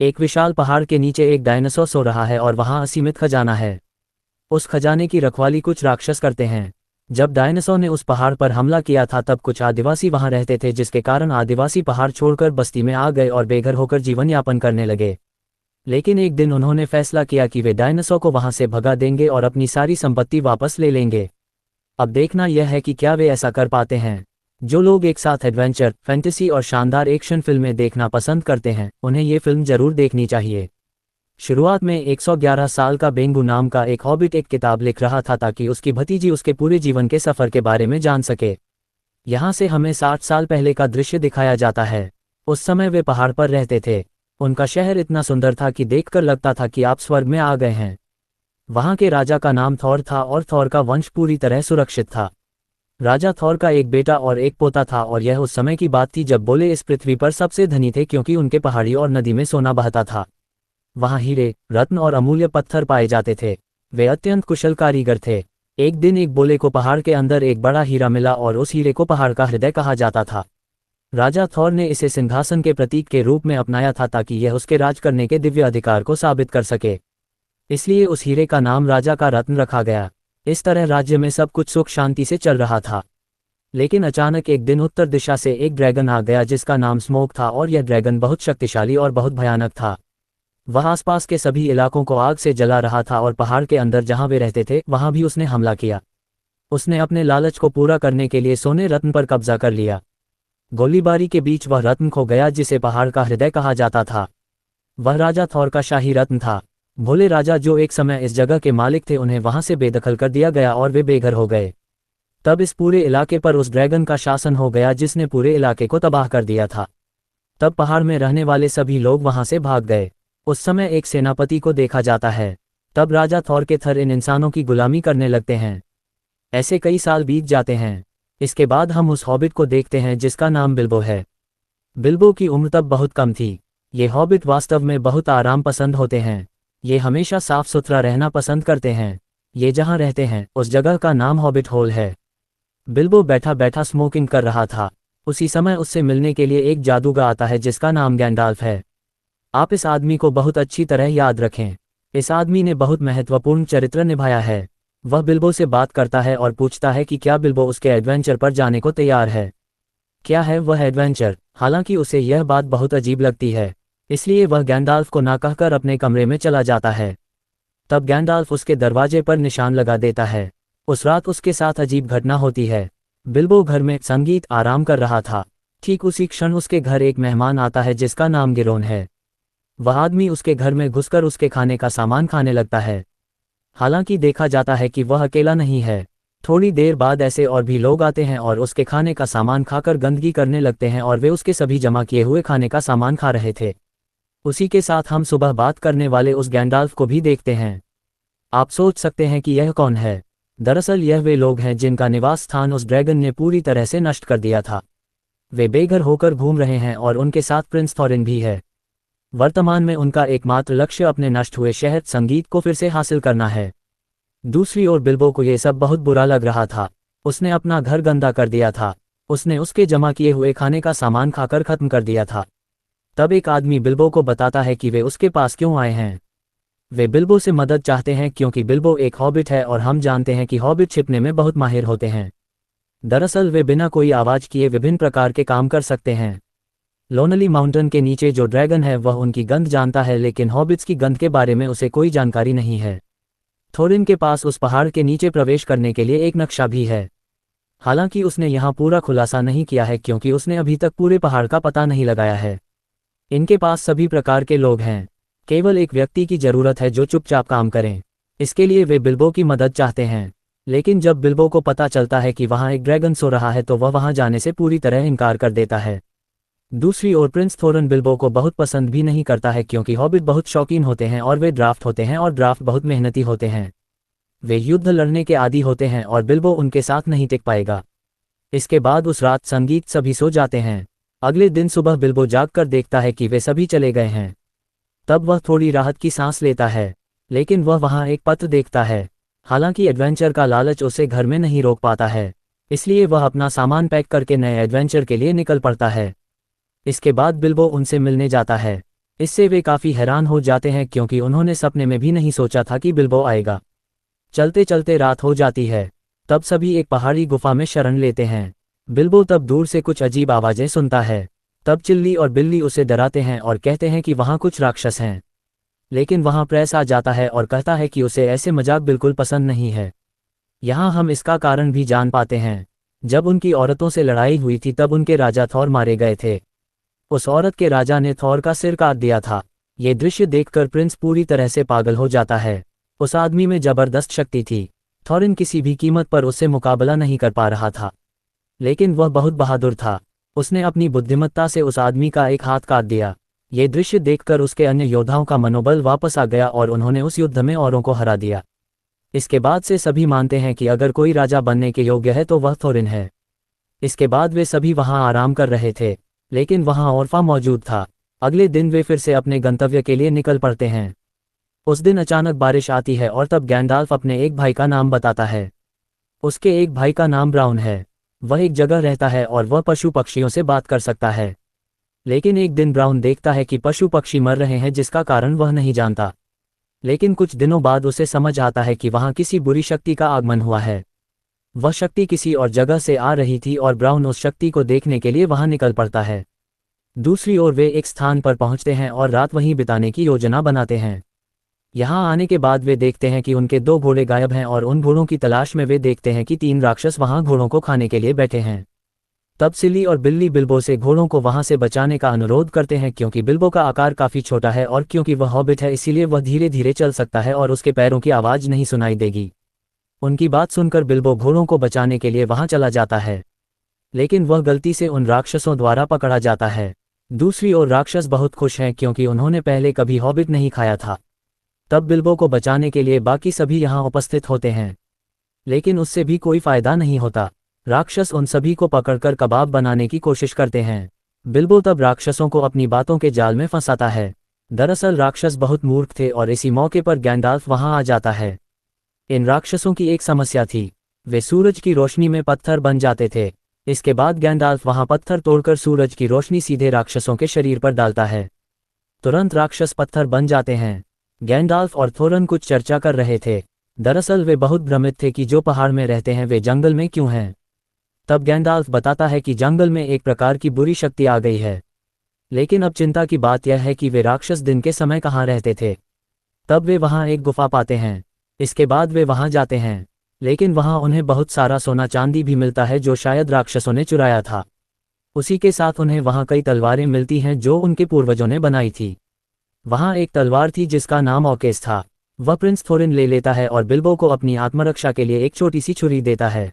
एक विशाल पहाड़ के नीचे एक डायनासोर सो रहा है और वहां असीमित खजाना है। उस खजाने की रखवाली कुछ राक्षस करते हैं। जब डायनासोर ने उस पहाड़ पर हमला किया था तब कुछ आदिवासी वहां रहते थे, जिसके कारण आदिवासी पहाड़ छोड़कर बस्ती में आ गए और बेघर होकर जीवन यापन करने लगे। लेकिन एक दिन उन्होंने फैसला किया कि वे डायनासोर को वहां से भगा देंगे और अपनी सारी संपत्ति वापस ले लेंगे। अब देखना यह है कि क्या वे ऐसा कर पाते हैं। जो लोग एक साथ एडवेंचर, फैंटेसी और शानदार एक्शन फिल्में देखना पसंद करते हैं, उन्हें ये फिल्म जरूर देखनी चाहिए। शुरुआत में 111 साल का बेंगू नाम का एक हॉबिट एक किताब लिख रहा था ताकि उसकी भतीजी उसके पूरे जीवन के सफ़र के बारे में जान सके। यहाँ से हमें 60 साल पहले का दृश्य दिखाया जाता है। उस समय वे पहाड़ पर रहते थे। उनका शहर इतना सुंदर था कि देखकर लगता था कि आप स्वर्ग में आ गए हैं। वहाँ के राजा का नाम थॉर था और थॉर का वंश पूरी तरह सुरक्षित था। राजा थॉर का एक बेटा और एक पोता था और यह उस समय की बात थी जब बोले इस पृथ्वी पर सबसे धनी थे, क्योंकि उनके पहाड़ी और नदी में सोना बहता था। वहाँ हीरे, रत्न और अमूल्य पत्थर पाए जाते थे। वे अत्यंत कुशल कारीगर थे। एक दिन एक बोले को पहाड़ के अंदर एक बड़ा हीरा मिला और उस हीरे को पहाड़ का हृदय कहा जाता था। राजा थॉर ने इसे सिंहासन के प्रतीक के रूप में अपनाया था ताकि यह उसके राज करने के दिव्य अधिकार को साबित कर सके। इसलिए उस हीरे का नाम राजा का रत्न रखा गया। इस तरह राज्य में सब कुछ सुख शांति से चल रहा था। लेकिन अचानक एक दिन उत्तर दिशा से एक ड्रैगन आ गया जिसका नाम स्मोक था, और यह ड्रैगन बहुत शक्तिशाली और बहुत भयानक था। वह आसपास के सभी इलाकों को आग से जला रहा था और पहाड़ के अंदर जहां वे रहते थे वहां भी उसने हमला किया। उसने अपने लालच को पूरा करने के लिए सोने रत्न पर कब्जा कर लिया। गोलीबारी के बीच वह रत्न खो गया जिसे पहाड़ का हृदय कहा जाता था। वह राजा थॉर का शाही रत्न था। भोले राजा जो एक समय इस जगह के मालिक थे, उन्हें वहां से बेदखल कर दिया गया और वे बेघर हो गए। तब इस पूरे इलाके पर उस ड्रैगन का शासन हो गया जिसने पूरे इलाके को तबाह कर दिया था। तब पहाड़ में रहने वाले सभी लोग वहां से भाग गए। उस समय एक सेनापति को देखा जाता है। तब राजा थॉर के थर इन इंसानों की गुलामी करने लगते हैं। ऐसे कई साल बीत जाते हैं। इसके बाद हम उस हॉबिट को देखते हैं जिसका नाम बिल्बो है। बिल्बो की उम्र तब बहुत कम थी। ये हॉबिट वास्तव में बहुत आराम पसंद होते हैं। ये हमेशा साफ सुथरा रहना पसंद करते हैं। ये जहाँ रहते हैं उस जगह का नाम हॉबिट होल है। बिल्बो बैठा बैठा स्मोकिंग कर रहा था। उसी समय उससे मिलने के लिए एक जादूगर आता है जिसका नाम गैंडाल्फ है। आप इस आदमी को बहुत अच्छी तरह याद रखें। इस आदमी ने बहुत महत्वपूर्ण चरित्र निभाया है। वह बिल्बो से बात करता है और पूछता है कि क्या बिल्बो उसके एडवेंचर पर जाने को तैयार है। क्या है वह एडवेंचर? हालांकि उसे यह बात बहुत अजीब लगती है, इसलिए वह गैंडाल्फ को ना कहकर अपने कमरे में चला जाता है। तब गैंडाल्फ उसके दरवाजे पर निशान लगा देता है। उस रात उसके साथ अजीब घटना होती है। बिल्बो घर में संगीत आराम कर रहा था। ठीक उसी क्षण उसके घर एक मेहमान आता है जिसका नाम गिरोन है। वह आदमी उसके घर में घुसकर उसके खाने का सामान खाने लगता है। हालांकि देखा जाता है कि वह अकेला नहीं है। थोड़ी देर बाद ऐसे और भी लोग आते हैं और उसके खाने का सामान खाकर गंदगी करने लगते हैं, और वे उसके सभी जमा किए हुए खाने का सामान खा रहे थे। उसी के साथ हम सुबह बात करने वाले उस गैंडाल्फ को भी देखते हैं। आप सोच सकते हैं कि यह कौन है। दरअसल यह वे लोग हैं जिनका निवास स्थान उस ड्रैगन ने पूरी तरह से नष्ट कर दिया था। वे बेघर होकर घूम रहे हैं और उनके साथ प्रिंस थॉरिन भी है। वर्तमान में उनका एकमात्र लक्ष्य अपने नष्ट हुए शहर संगीत को फिर से हासिल करना है। दूसरी ओर बिल्बो को यह सब बहुत बुरा लग रहा था। उसने अपना घर गंदा कर दिया था। उसने उसके जमा किए हुए खाने का सामान खाकर खत्म कर दिया था। तब एक आदमी बिल्बो को बताता है कि वे उसके पास क्यों आए हैं। वे बिल्बो से मदद चाहते हैं क्योंकि बिल्बो एक हॉबिट है और हम जानते हैं कि हॉबिट छिपने में बहुत माहिर होते हैं। दरअसल वे बिना कोई आवाज़ किए विभिन्न प्रकार के काम कर सकते हैं। लोनली माउंटेन के नीचे जो ड्रैगन है वह उनकी गंध जानता है, लेकिन हॉबिट्स की गंध के बारे में उसे कोई जानकारी नहीं है। थोरिन के पास उस पहाड़ के नीचे प्रवेश करने के लिए एक नक्शा भी है। हालांकि उसने यहाँ पूरा खुलासा नहीं किया है क्योंकि उसने अभी तक पूरे पहाड़ का पता नहीं लगाया है। इनके पास सभी प्रकार के लोग हैं। केवल एक व्यक्ति की ज़रूरत है जो चुपचाप काम करें। इसके लिए वे बिल्बो की मदद चाहते हैं। लेकिन जब बिल्बो को पता चलता है कि वहाँ एक ड्रैगन सो रहा है तो वह वहाँ जाने से पूरी तरह इनकार कर देता है। दूसरी ओर प्रिंस थोरन बिल्बो को बहुत पसंद भी नहीं करता है क्योंकि हॉबिट बहुत शौकीन होते हैं और वे ड्राफ्ट होते हैं और ड्राफ्ट बहुत मेहनती होते हैं। वे युद्ध लड़ने के आदी होते हैं और बिल्बो उनके साथ नहीं टिक पाएगा। इसके बाद उस रात संगीत सभी सो जाते हैं। अगले दिन सुबह बिल्बो जागकर देखता है कि वे सभी चले गए हैं। तब वह थोड़ी राहत की सांस लेता है, लेकिन वह वहाँ एक पत्र देखता है। हालांकि एडवेंचर का लालच उसे घर में नहीं रोक पाता है, इसलिए वह अपना सामान पैक करके नए एडवेंचर के लिए निकल पड़ता है। इसके बाद बिल्बो उनसे मिलने जाता है। इससे वे काफ़ी हैरान हो जाते हैं क्योंकि उन्होंने सपने में भी नहीं सोचा था कि बिल्बो आएगा। चलते चलते रात हो जाती है। तब सभी एक पहाड़ी गुफा में शरण लेते हैं। बिल्बो तब दूर से कुछ अजीब आवाज़ें सुनता है। तब चिल्ली और बिल्ली उसे डराते हैं और कहते हैं कि वहाँ कुछ राक्षस हैं। लेकिन वहाँ प्रेस आ जाता है और कहता है कि उसे ऐसे मजाक बिल्कुल पसंद नहीं है। यहाँ हम इसका कारण भी जान पाते हैं। जब उनकी औरतों से लड़ाई हुई थी तब उनके राजा थॉर मारे गए थे। उस औरत के राजा ने थॉर का सिर काट दिया था। ये दृश्य देखकर प्रिंस पूरी तरह से पागल हो जाता है। उस आदमी में जबरदस्त शक्ति थी। थॉरिन किसी भी कीमत पर उससे मुकाबला नहीं कर पा रहा था। लेकिन वह बहुत बहादुर था। उसने अपनी बुद्धिमत्ता से उस आदमी का एक हाथ काट दिया। ये दृश्य देखकर उसके अन्य योद्धाओं का मनोबल वापस आ गया और उन्होंने उस युद्ध में औरों को हरा दिया। इसके बाद से सभी मानते हैं कि अगर कोई राजा बनने के योग्य है तो वह थोरिन है। इसके बाद वे सभी वहां आराम कर रहे थे, लेकिन वहां ओरफा मौजूद था। अगले दिन वे फिर से अपने गंतव्य के लिए निकल पड़ते हैं। उस दिन अचानक बारिश आती है और तब गैंडाल्फ अपने एक भाई का नाम बताता है। उसके एक भाई का नाम ब्राउन है। वह एक जगह रहता है और वह पशु पक्षियों से बात कर सकता है। लेकिन एक दिन ब्राउन देखता है कि पशु पक्षी मर रहे हैं जिसका कारण वह नहीं जानता। लेकिन कुछ दिनों बाद उसे समझ आता है कि वहां किसी बुरी शक्ति का आगमन हुआ है। वह शक्ति किसी और जगह से आ रही थी और ब्राउन उस शक्ति को देखने के लिए वहां निकल पड़ता है। दूसरी ओर वे एक स्थान पर पहुंचते हैं और रात वहीं बिताने की योजना बनाते हैं। यहां आने के बाद वे देखते हैं कि उनके 2 घोड़े गायब हैं और उन घोड़ों की तलाश में वे देखते हैं कि 3 राक्षस वहां घोड़ों को खाने के लिए बैठे हैं। तब सिली और बिल्ली बिल्बो से घोड़ों को वहां से बचाने का अनुरोध करते हैं क्योंकि बिल्बो का आकार काफी छोटा है और क्योंकि वह हॉबिट है इसीलिए वह धीरे धीरे चल सकता है और उसके पैरों की आवाज नहीं सुनाई देगी। उनकी बात सुनकर बिल्बो घोड़ों को बचाने के लिए वहां चला जाता है, लेकिन वह गलती से उन राक्षसों द्वारा पकड़ा जाता है। दूसरी ओर राक्षस बहुत खुश हैं क्योंकि उन्होंने पहले कभी हॉबिट नहीं खाया था। तब बिल्बो को बचाने के लिए बाकी सभी यहाँ उपस्थित होते हैं, लेकिन उससे भी कोई फायदा नहीं होता। राक्षस उन सभी को पकड़कर कबाब बनाने की कोशिश करते हैं। बिल्बो तब राक्षसों को अपनी बातों के जाल में फंसाता है। दरअसल राक्षस बहुत मूर्ख थे और इसी मौके पर गैंडाल्फ वहां आ जाता है। इन राक्षसों की एक समस्या थी, वे सूरज की रोशनी में पत्थर बन जाते थे। इसके बाद गैंडाल्फ वहां पत्थर तोड़कर सूरज की रोशनी सीधे राक्षसों के शरीर पर डालता है। तुरंत राक्षस पत्थर बन जाते हैं। गैंडाल्फ और थोरन कुछ चर्चा कर रहे थे। दरअसल वे बहुत भ्रमित थे कि जो पहाड़ में रहते हैं वे जंगल में क्यों हैं। तब गैंडाल्फ बताता है कि जंगल में एक प्रकार की बुरी शक्ति आ गई है। लेकिन अब चिंता की बात यह है कि वे राक्षस दिन के समय कहाँ रहते थे। तब वे वहां एक गुफा पाते हैं। इसके बाद वे वहां जाते हैं, लेकिन वहां उन्हें बहुत सारा सोना चांदी भी मिलता है जो शायद राक्षसों ने चुराया था। उसी के साथ उन्हें वहां कई तलवारें मिलती हैं जो उनके पूर्वजों ने बनाई थी। वहां एक तलवार थी जिसका नाम ऑकेस था। वह प्रिंस थोरिन ले लेता है और बिल्बो को अपनी आत्मरक्षा के लिए एक छोटी सी छुरी देता है।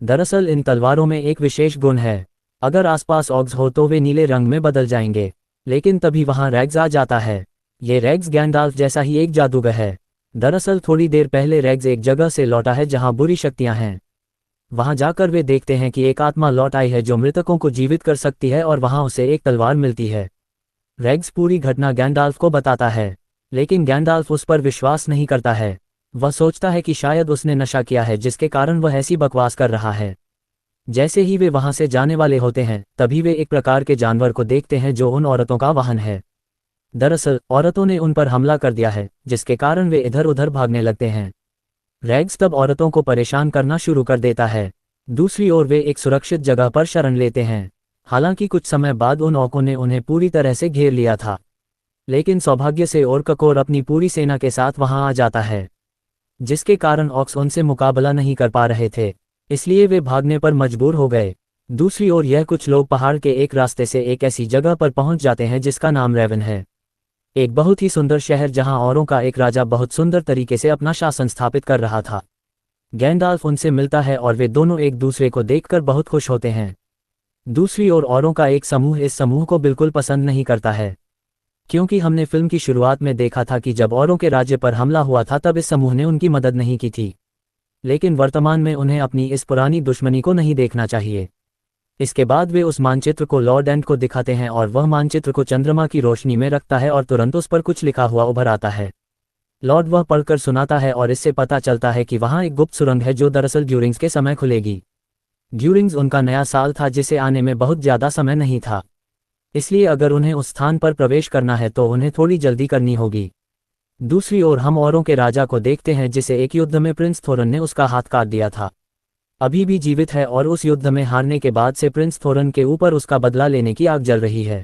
दरअसल इन तलवारों में एक विशेष गुण है, अगर आसपास ऑग्स हो तो वे नीले रंग में बदल जाएंगे। लेकिन तभी वहां रैग्स आ जाता है। ये रैग्स गैंडाल्फ जैसा ही एक जादूगर है। दरअसल थोड़ी देर पहले रैग्स एक जगह से लौटा है जहां बुरी शक्तियां हैं। वहां जाकर वे देखते हैं कि एक आत्मा लौट आई है जो मृतकों को जीवित कर सकती है और वहां उसे एक तलवार मिलती है। रैग्स पूरी घटना गैंडाल्फ को बताता है, लेकिन गैंडाल्फ उस पर विश्वास नहीं करता है। वह सोचता है कि शायद उसने नशा किया है जिसके कारण वह ऐसी बकवास कर रहा है। जैसे ही वे वहां से जाने वाले होते हैं तभी वे एक प्रकार के जानवर को देखते हैं जो उन औरतों का वाहन है। दरअसल औरतों ने उन पर हमला कर दिया है जिसके कारण वे इधर उधर भागने लगते हैं। रैग्स तब औरतों को परेशान करना शुरू कर देता है। दूसरी ओर वे एक सुरक्षित जगह पर शरण लेते हैं। हालांकि कुछ समय बाद उन ऑकों ने उन्हें पूरी तरह से घेर लिया था, लेकिन सौभाग्य से ओरककोर अपनी पूरी सेना के साथ वहां आ जाता है, जिसके कारण ऑक्स उनसे मुकाबला नहीं कर पा रहे थे, इसलिए वे भागने पर मजबूर हो गए। दूसरी ओर यह कुछ लोग पहाड़ के एक रास्ते से एक ऐसी जगह पर पहुंच जाते हैं जिसका नाम रेवन है, एक बहुत ही सुंदर शहर जहां औरों का एक राजा बहुत सुंदर तरीके से अपना शासन स्थापित कर रहा था। गैंडाल्फ उनसे मिलता है और वे दोनों एक दूसरे को देखकर बहुत खुश होते हैं। दूसरी ओर औरों का एक समूह इस समूह को बिल्कुल पसंद नहीं करता है, क्योंकि हमने फिल्म की शुरुआत में देखा था कि जब औरों के राज्य पर हमला हुआ था तब इस समूह ने उनकी मदद नहीं की थी। लेकिन वर्तमान में उन्हें अपनी इस पुरानी दुश्मनी को नहीं देखना चाहिए। इसके बाद वे उस मानचित्र को लॉर्ड एंड को दिखाते हैं और वह मानचित्र को चंद्रमा की रोशनी में रखता है और तुरंत उस पर कुछ लिखा हुआ उभर आता है। लॉर्ड वह पढ़कर सुनाता है और इससे पता चलता है कि वहाँ एक गुप्त सुरंग है जो दरअसल ड्यूरिंग्स के समय खुलेगी। ड्यूरिंग्स उनका नया साल था जिसे आने में बहुत ज़्यादा समय नहीं था। इसलिए अगर उन्हें उस स्थान पर प्रवेश करना है तो उन्हें थोड़ी जल्दी करनी होगी। दूसरी ओर हम औरों के राजा को देखते हैं जिसे एक युद्ध में प्रिंस थोरन ने उसका हाथ काट दिया था। अभी भी जीवित है और उस युद्ध में हारने के बाद से प्रिंस थोरन के ऊपर उसका बदला लेने की आग जल रही है।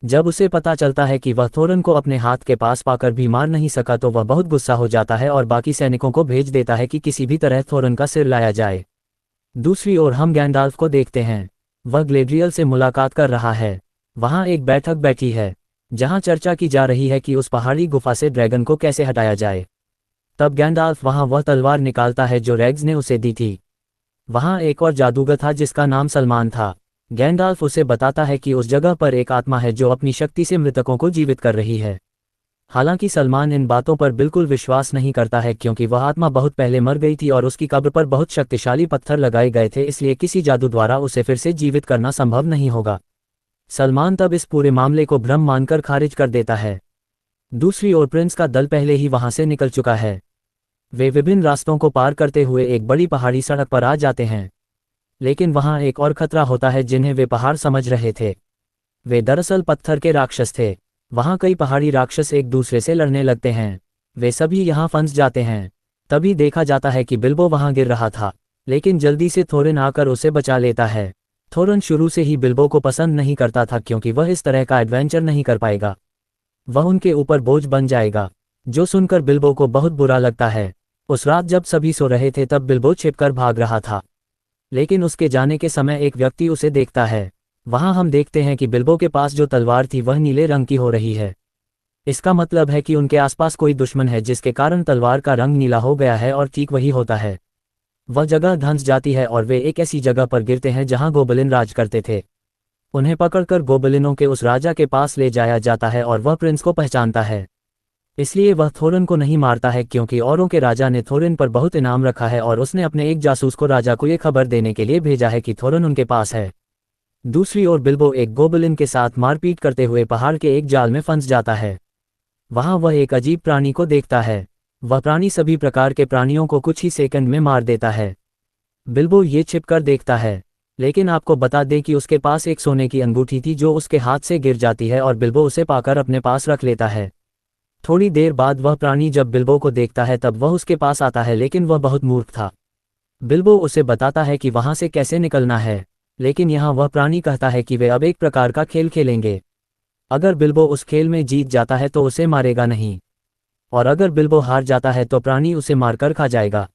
जब उसे पता चलता है कि वह थोरन को अपने हाथ के पास पाकर भी मार नहीं सका तो वह बहुत गुस्सा हो जाता है और बाकी सैनिकों को भेज देता है कि किसी भी तरह थोरन का सिर लाया जाए। दूसरी ओर हम गैंडाल्फ को देखते हैं। वह ग्लेड्रियल से मुलाकात कर रहा है। वहां एक बैठक बैठी है जहां चर्चा की जा रही है कि उस पहाड़ी गुफा से ड्रैगन को कैसे हटाया जाए। तब गैंडाल्फ वहां वह तलवार निकालता है जो रेग्स ने उसे दी थी। वहां एक और जादूगर था जिसका नाम सलमान था। गैंडाल्फ उसे बताता है कि उस जगह पर एक आत्मा है जो अपनी शक्ति से मृतकों को जीवित कर रही है। हालांकि सलमान इन बातों पर बिल्कुल विश्वास नहीं करता है क्योंकि वह आत्मा बहुत पहले मर गई थी और उसकी कब्र पर बहुत शक्तिशाली पत्थर लगाए गए थे, इसलिए किसी जादू द्वारा उसे फिर से जीवित करना संभव नहीं होगा। सलमान तब इस पूरे मामले को भ्रम मानकर खारिज कर देता है। दूसरी ओर प्रिंस का दल पहले ही वहां से निकल चुका है। वे विभिन्न रास्तों को पार करते हुए एक बड़ी पहाड़ी सड़क पर आ जाते हैं। लेकिन वहां एक और खतरा होता है जिन्हें वे पहाड़ समझ रहे थे। वे दरअसल पत्थर के राक्षस थे। वहां कई पहाड़ी राक्षस एक दूसरे से लड़ने लगते हैं। वे सभी यहां फंस जाते हैं। तभी देखा जाता है कि बिल्बो वहां गिर रहा था, लेकिन जल्दी से थोरन आकर उसे बचा लेता है। थोरन शुरू से ही बिल्बो को पसंद नहीं करता था क्योंकि वह इस तरह का एडवेंचर नहीं कर पाएगा। वह उनके ऊपर बोझ बन जाएगा, जो सुनकर बिल्बो को बहुत बुरा लगता है। उस रात जब सभी सो रहे थे तब बिल्बो छिपकर भाग रहा था, लेकिन उसके जाने के समय एक व्यक्ति उसे देखता है। वहां हम देखते हैं कि बिल्बो के पास जो तलवार थी वह नीले रंग की हो रही है। इसका मतलब है कि उनके आसपास कोई दुश्मन है जिसके कारण तलवार का रंग नीला हो गया है और ठीक वही होता है। वह जगह धंस जाती है और वे एक ऐसी जगह पर गिरते हैं जहां गोबलिन राज करते थे। उन्हें पकड़कर गोबलिनों के उस राजा के पास ले जाया जाता है और वह प्रिंस को पहचानता है। इसलिए वह थोरन को नहीं मारता है क्योंकि औरों के राजा ने थोरन पर बहुत इनाम रखा है और उसने अपने एक जासूस को राजा को ये खबर देने के लिए भेजा है कि थोरन उनके पास है। दूसरी ओर बिल्बो एक गोबलिन के साथ मारपीट करते हुए पहाड़ के एक जाल में फंस जाता है। वहां वह एक अजीब प्राणी को देखता है। वह प्राणी सभी प्रकार के प्राणियों को कुछ ही सेकंड में मार देता है। बिल्बो ये छिपकर देखता है, लेकिन आपको बता दें कि उसके पास एक सोने की अंगूठी थी जो उसके हाथ से गिर जाती है और बिल्बो उसे पाकर अपने पास रख लेता है। थोड़ी देर बाद वह प्राणी जब बिल्बो को देखता है तब वह उसके पास आता है, लेकिन वह बहुत मूर्ख था। बिल्बो उसे बताता है कि वहां से कैसे निकलना है, लेकिन यहाँ वह प्राणी कहता है कि वे अब एक प्रकार का खेल खेलेंगे। अगर बिल्बो उस खेल में जीत जाता है तो उसे मारेगा नहीं, और अगर बिल्बो हार जाता है तो प्राणी उसे मारकर खा जाएगा।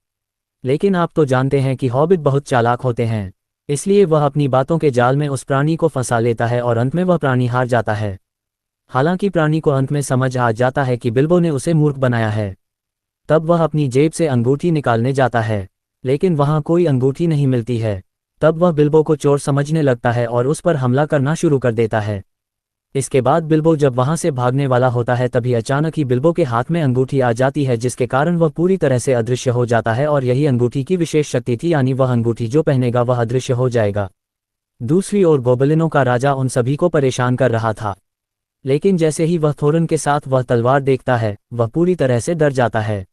लेकिन आप तो जानते हैं कि हॉबिट बहुत चालाक होते हैं, इसलिए वह अपनी बातों के जाल में उस प्राणी को फंसा लेता है और अंत में वह प्राणी हार जाता है। हालांकि प्राणी को अंत में समझ आ जाता है कि बिल्बो ने उसे मूर्ख बनाया है। तब वह अपनी जेब से अंगूठी निकालने जाता है, लेकिन वहां कोई अंगूठी नहीं मिलती है। तब वह बिल्बो को चोर समझने लगता है और उस पर हमला करना शुरू कर देता है। इसके बाद बिल्बो जब वहां से भागने वाला होता है तभी अचानक ही बिल्बो के हाथ में अंगूठी आ जाती है, जिसके कारण वह पूरी तरह से अदृश्य हो जाता है और यही अंगूठी की विशेष शक्ति थी, यानी वह अंगूठी जो पहनेगा वह अदृश्य हो जाएगा। दूसरी ओर गोबलिनों का राजा उन सभी को परेशान कर रहा था, लेकिन जैसे ही वह थोरन के साथ वह तलवार देखता है वह पूरी तरह से डर जाता है।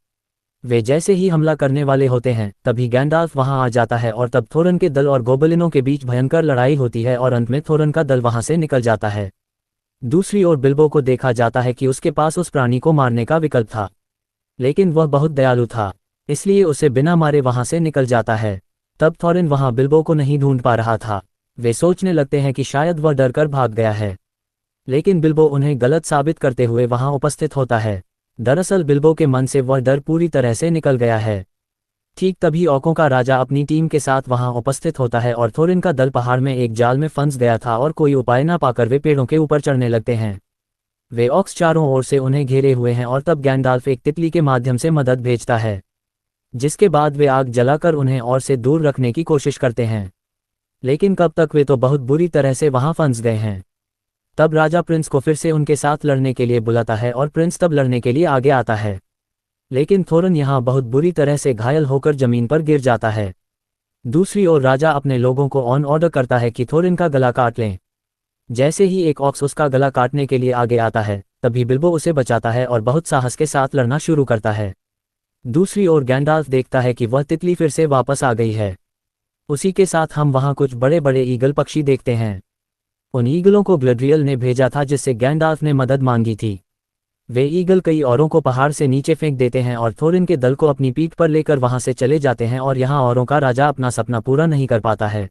वे जैसे ही हमला करने वाले होते हैं तभी गैंडाल्फ वहां आ जाता है और तब थोरन के दल और गोबलिनों के बीच भयंकर लड़ाई होती है और अंत में थोरन का दल वहां से निकल जाता है। दूसरी ओर बिल्बो को देखा जाता है कि उसके पास उस प्राणी को मारने का विकल्प था, लेकिन वह बहुत दयालु था, इसलिए उसे बिना मारे वहां से निकल जाता है। तब थोरन वहां बिल्बो को नहीं ढूंढ पा रहा था। वे सोचने लगते हैं कि शायद वह डर कर भाग गया है, लेकिन बिल्बो उन्हें गलत साबित करते हुए वहां उपस्थित होता है। दरअसल बिल्बो के मन से वह डर पूरी तरह से निकल गया है। ठीक तभी औकों का राजा अपनी टीम के साथ वहां उपस्थित होता है और थोरन का दल पहाड़ में एक जाल में फंस गया था और कोई उपाय ना पाकर वे पेड़ों के ऊपर चढ़ने लगते हैं। वे ऑक्स चारों ओर से उन्हें घेरे हुए हैं और तब गैंडाल्फ एक तितली के माध्यम से मदद भेजता है, जिसके बाद वे आग जलाकर उन्हें और से दूर रखने की कोशिश करते हैं। लेकिन कब तक वे तो बहुत बुरी तरह से वहां फंस गए हैं। तब राजा प्रिंस को फिर से उनके साथ लड़ने के लिए बुलाता है और प्रिंस तब लड़ने के लिए आगे आता है, लेकिन थोरन यहाँ बहुत बुरी तरह से घायल होकर जमीन पर गिर जाता है। दूसरी ओर राजा अपने लोगों को ऑन ऑर्डर करता है कि थोरन का गला काट लें। जैसे ही एक ऑक्स उसका गला काटने के लिए आगे आता है तभी बिल्बो उसे बचाता है और बहुत साहस के साथ लड़ना शुरू करता है। दूसरी ओर गैंडाल्फ देखता है कि वह तितली फिर से वापस आ गई है। उसी के साथ हम वहाँ कुछ बड़े बड़े ईगल पक्षी देखते हैं। उन ईगलों को ग्लैड्रियल ने भेजा था जिससे गैंडाल्फ ने मदद मांगी थी। वे ईगल कई औरों को पहाड़ से नीचे फेंक देते हैं और थोरिन के दल को अपनी पीठ पर लेकर वहां से चले जाते हैं और यहाँ औरों का राजा अपना सपना पूरा नहीं कर पाता है।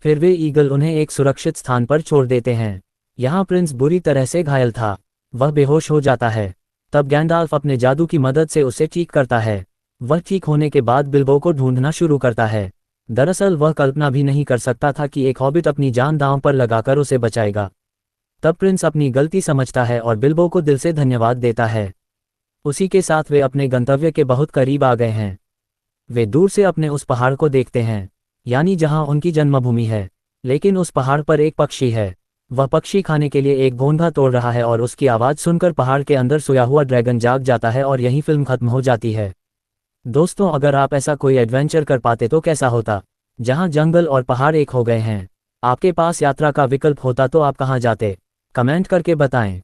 फिर वे ईगल उन्हें एक सुरक्षित स्थान पर छोड़ देते हैं। यहाँ प्रिंस बुरी तरह से घायल था, वह बेहोश हो जाता है। तब गैंडाल्फ अपने जादू की मदद से उसे ठीक करता है। वह ठीक होने के बाद बिल्बो को ढूंढना शुरू करता है। दरअसल वह कल्पना भी नहीं कर सकता था कि एक हॉबिट अपनी जान दांव पर लगाकर उसे बचाएगा। तब प्रिंस अपनी गलती समझता है और बिल्बो को दिल से धन्यवाद देता है। उसी के साथ वे अपने गंतव्य के बहुत करीब आ गए हैं। वे दूर से अपने उस पहाड़ को देखते हैं, यानी जहां उनकी जन्मभूमि है। लेकिन उस पहाड़ पर एक पक्षी है। वह पक्षी खाने के लिए एक घोंघा तोड़ रहा है और उसकी आवाज़ सुनकर पहाड़ के अंदर सोया हुआ ड्रैगन जाग जाता है और यहीं फिल्म खत्म हो जाती है। दोस्तों, अगर आप ऐसा कोई एडवेंचर कर पाते तो कैसा होता, जहां जंगल और पहाड़ एक हो गए हैं। आपके पास यात्रा का विकल्प होता तो आप कहां जाते? कमेंट करके बताएं।